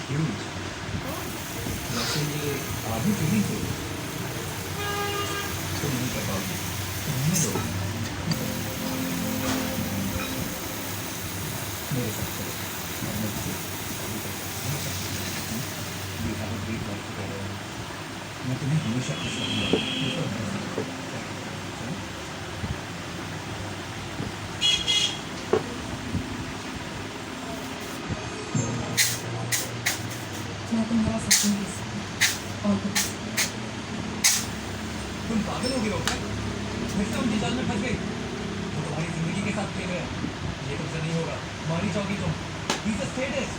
Huge. वैसे ये आधी फीलिंग थी तो नहीं कर पाओगे, रहने दो मेरे साथ चलो। और मैं तुझे हमेशा खुश रखूंगा। We have a great life together। मैं तुम्हें हमेशा खुश रखूंगा। ये तो है। चलो। मैं तुम्हारा साथ नहीं दे सकती और कुछ तुम पागल हो गए हो क्या? फिर से उनकी जाल में फंस गई। वो तुम्हारी जिंदगी के साथ खेल रहे हैं। ये तुमसे नहीं होगा। मारी जाओगी तुम। He's a sadist।